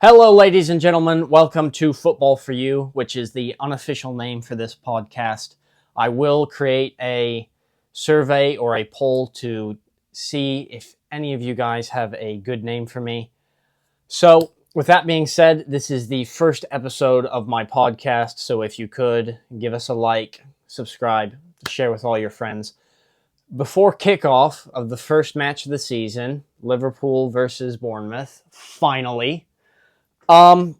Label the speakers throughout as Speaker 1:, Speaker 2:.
Speaker 1: Hello, ladies and gentlemen. Welcome to Football for You, which is the unofficial name for this podcast. I will create a survey or a poll to see if any of you guys have a good name for me. So, with that being said, this is the first episode of my podcast. So, if you could give us a like, subscribe, share with all your friends. Before kickoff of the first match of the season, Liverpool versus Bournemouth, finally. I'm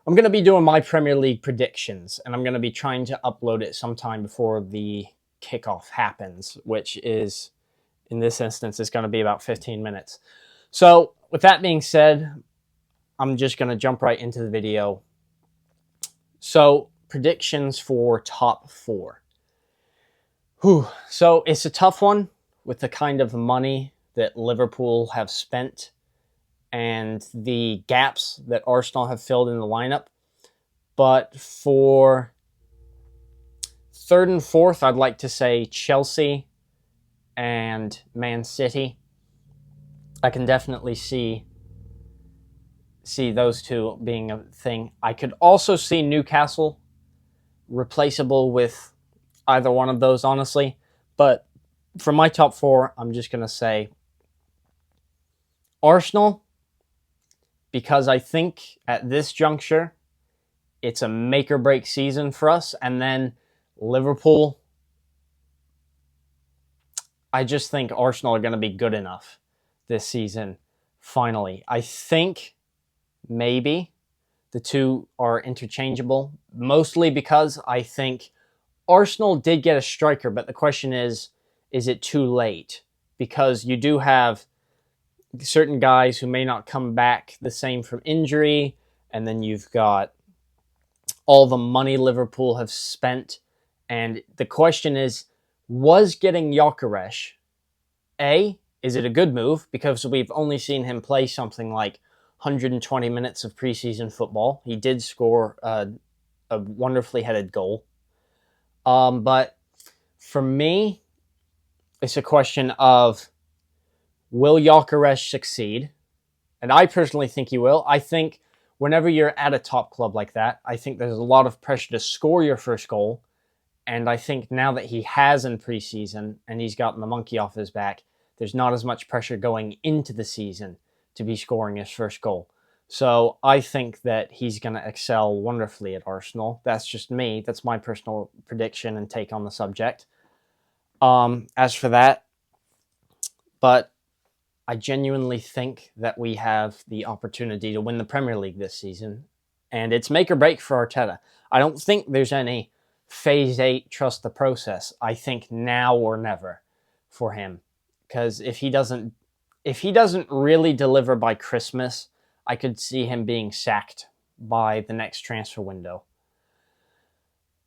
Speaker 1: going to be doing my Premier League predictions, and I'm going to be trying to upload it sometime before the kickoff happens, which is, in this instance, is going to be about 15 minutes. So, with that being said, I'm just going to jump right into the video. So, predictions for top four. So, it's a tough one with the kind of money that Liverpool have spent and the gaps that Arsenal have filled in the lineup. But for third and fourth, I'd like to say Chelsea and Man City. I can definitely see those two being a thing. I could also see Newcastle replaceable with either one of those, honestly. But for my top four, I'm just going to say Arsenal, because I think at this juncture, it's a make or break season for us. And then Liverpool, I just think Arsenal are going to be good enough this season, finally. I think maybe the two are interchangeable, mostly because I think Arsenal did get a striker, but the question is it too late? Because you do have certain guys who may not come back the same from injury, and then you've got all the money Liverpool have spent. And the question is, was getting Gyökeres, is it a good move? Because we've only seen him play something like 120 minutes of preseason football. He did score a wonderfully headed goal. But for me, it's a question of, will Gyökeres succeed? And I personally think he will. I think whenever you're at a top club like that, I think there's a lot of pressure to score your first goal. And I think now that he has in preseason and he's gotten the monkey off his back, there's not as much pressure going into the season to be scoring his first goal. So I think that he's going to excel wonderfully at Arsenal. That's just me. That's my personal prediction and take on the subject. As for that, but I genuinely think that we have the opportunity to win the Premier League this season, and it's make or break for Arteta. I don't think there's any phase 8 trust the process. I think now or never for him, because if he doesn't really deliver by Christmas, I could see him being sacked by the next transfer window.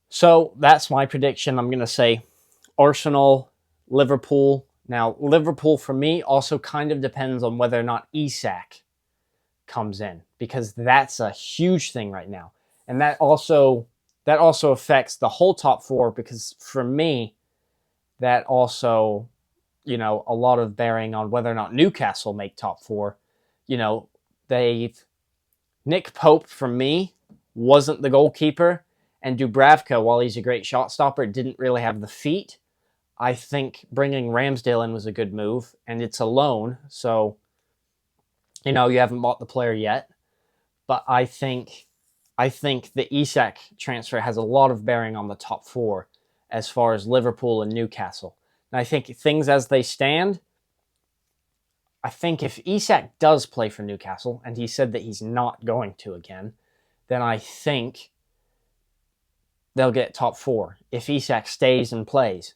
Speaker 1: So that's my prediction. I'm going to say Arsenal, Liverpool. Now, Liverpool for me also kind of depends on whether or not Isak comes in, because that's a huge thing right now. And that also affects the whole top four, because for me, that also, a lot of bearing on whether or not Newcastle make top four. Nick Pope, for me, wasn't the goalkeeper, and Dubravka, while he's a great shot stopper, didn't really have the feet. I think bringing Ramsdale in was a good move, and it's a loan, so, you haven't bought the player yet. But I think the Isak transfer has a lot of bearing on the top four as far as Liverpool and Newcastle. And I think things as they stand, I think if Isak does play for Newcastle, and he said that he's not going to again, then I think they'll get top four if Isak stays and plays.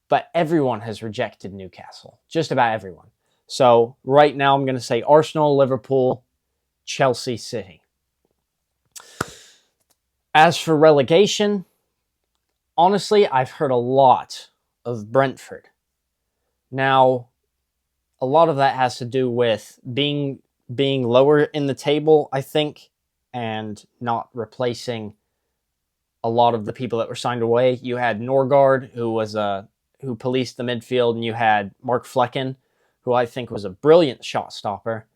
Speaker 1: But everyone has rejected Newcastle. Just about everyone. So right now I'm going to say Arsenal, Liverpool, Chelsea, City. As for relegation, honestly, I've heard a lot of Brentford. Now, a lot of that has to do with being lower in the table, I think, and not replacing a lot of the people that were signed away. You had Norgard, who policed the midfield, and you had Mark Flecken, who I think was a brilliant shot stopper.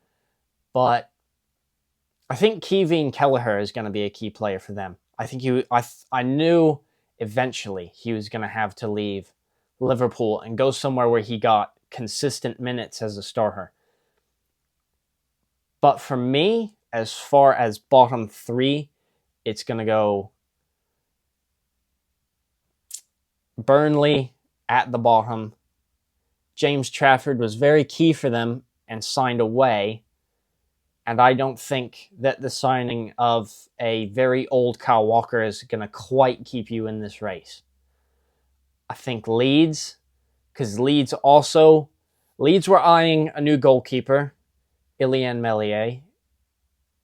Speaker 1: But I think Kevin Kelleher is going to be a key player for them. I knew eventually he was going to have to leave Liverpool and go somewhere where he got consistent minutes as a starter. But for me, as far as bottom three, it's going to go Burnley at the bottom. James Trafford was very key for them and signed away. And I don't think that the signing of a very old Kyle Walker is going to quite keep you in this race. I think Leeds, because Leeds were eyeing a new goalkeeper. Ilian Meslier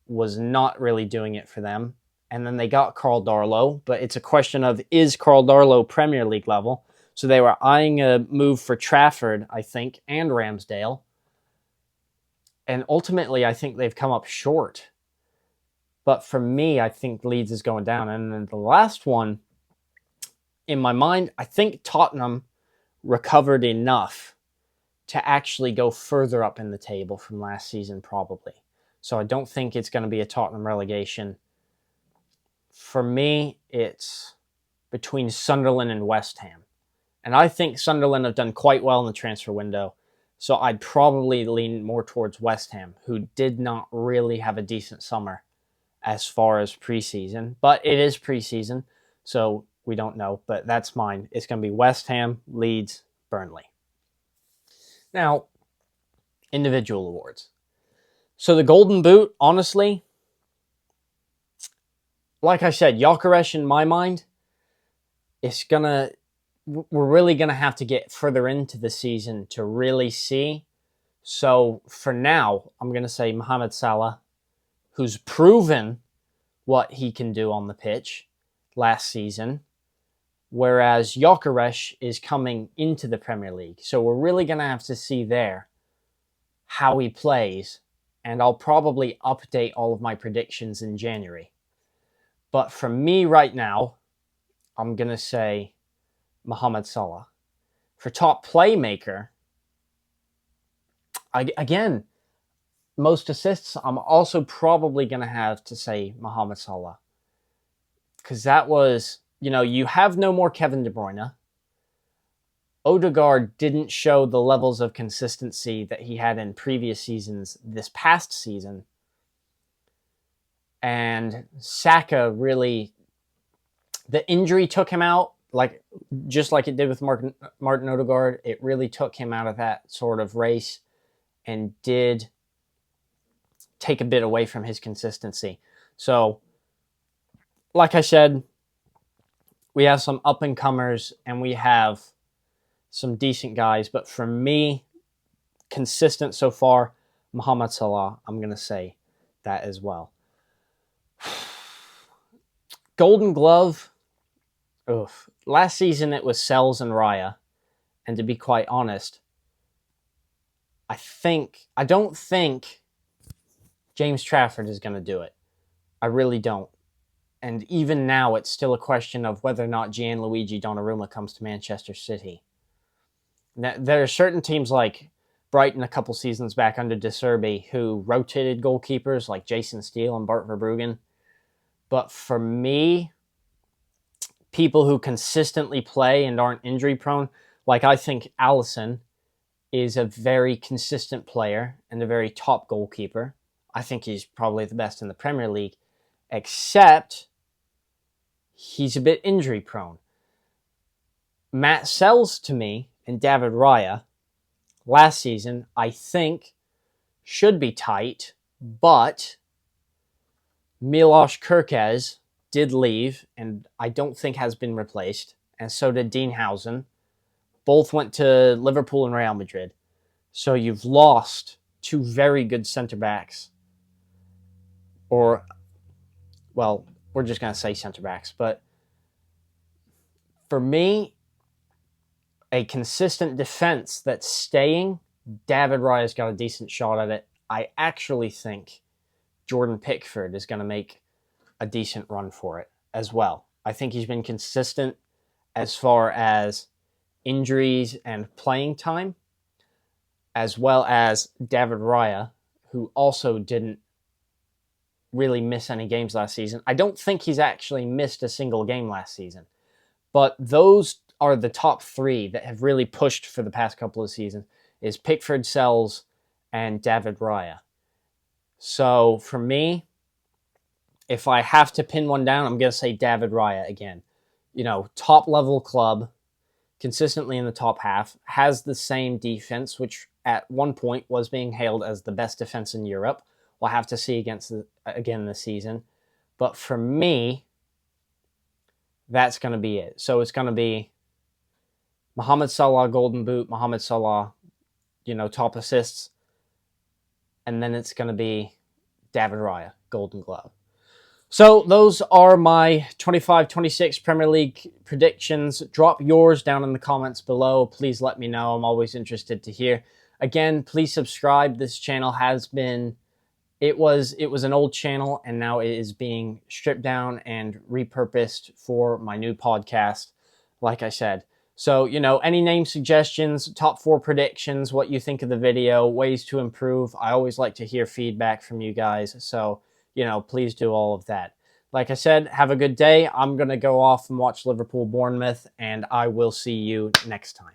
Speaker 1: was not really doing it for them. And then they got Carl Darlow, but it's a question of, is Carl Darlow Premier League level? So they were eyeing a move for Trafford, I think, and Ramsdale. And ultimately, I think they've come up short. But for me, I think Leeds is going down. And then the last one, in my mind, I think Tottenham recovered enough to actually go further up in the table from last season, probably. So I don't think it's going to be a Tottenham relegation. For me, it's between Sunderland and West Ham. And I think Sunderland have done quite well in the transfer window. So I'd probably lean more towards West Ham, who did not really have a decent summer as far as preseason. But it is preseason, so we don't know. But that's mine. It's going to be West Ham, Leeds, Burnley. Now, individual awards. So the Golden Boot, honestly, like I said, Gyökeres in my mind, we're really going to have to get further into the season to really see. So for now, I'm going to say Mohamed Salah, who's proven what he can do on the pitch last season, whereas Gyökeres is coming into the Premier League. So we're really going to have to see there how he plays, and I'll probably update all of my predictions in January. But for me right now, I'm going to say Mohamed Salah. For top playmaker, again, most assists, I'm also probably going to have to say Mohamed Salah. Because that was, you have no more Kevin De Bruyne. Odegaard didn't show the levels of consistency that he had in previous seasons this past season. And Saka really, the injury took him out, just like it did with Martin Odegaard. It really took him out of that sort of race and did take a bit away from his consistency. So, like I said, we have some up-and-comers and we have some decent guys. But for me, consistent so far, Mohamed Salah, I'm going to say that as well. Golden Glove, last season it was Sells and Raya. And to be quite honest, I don't think James Trafford is going to do it. I really don't. And even now, it's still a question of whether or not Gianluigi Donnarumma comes to Manchester City. Now, there are certain teams like Brighton a couple seasons back under De Zerbi who rotated goalkeepers like Jason Steele and Bart Verbruggen. But for me, people who consistently play and aren't injury prone, like I think Alisson is a very consistent player and a very top goalkeeper. I think he's probably the best in the Premier League, except he's a bit injury prone. Matt Sells, to me, and David Raya, last season, I think, should be tight, but Milos Kerkez did leave, and I don't think has been replaced, and so did Dean Housen. Both went to Liverpool and Real Madrid. So you've lost two very good centre-backs. Or, well, we're just going to say centre-backs. But for me, a consistent defence that's staying, David Raya's got a decent shot at it. I actually think Jordan Pickford is going to make a decent run for it as well. I think he's been consistent as far as injuries and playing time, as well as David Raya, who also didn't really miss any games last season. I don't think he's actually missed a single game last season. But those are the top three that have really pushed for the past couple of seasons, is Pickford, Sells, and David Raya. So for me, if I have to pin one down, I'm going to say David Raya again. You know, top level club, consistently in the top half, has the same defense, which at one point was being hailed as the best defense in Europe. We'll have to see again this season. But for me, that's going to be it. So it's going to be Mohamed Salah, Golden Boot, Mohamed Salah, top assists. And then it's going to be David Raya, Golden Glove. So those are my 25-26 Premier League predictions. Drop yours down in the comments below. Please let me know. I'm always interested to hear. Again, please subscribe. This channel has been, it was an old channel, and now it is being stripped down and repurposed for my new podcast, like I said. So, any name suggestions, top 4 predictions, what you think of the video, ways to improve. I always like to hear feedback from you guys. So, please do all of that. Like I said, have a good day. I'm going to go off and watch Liverpool Bournemouth, and I will see you next time.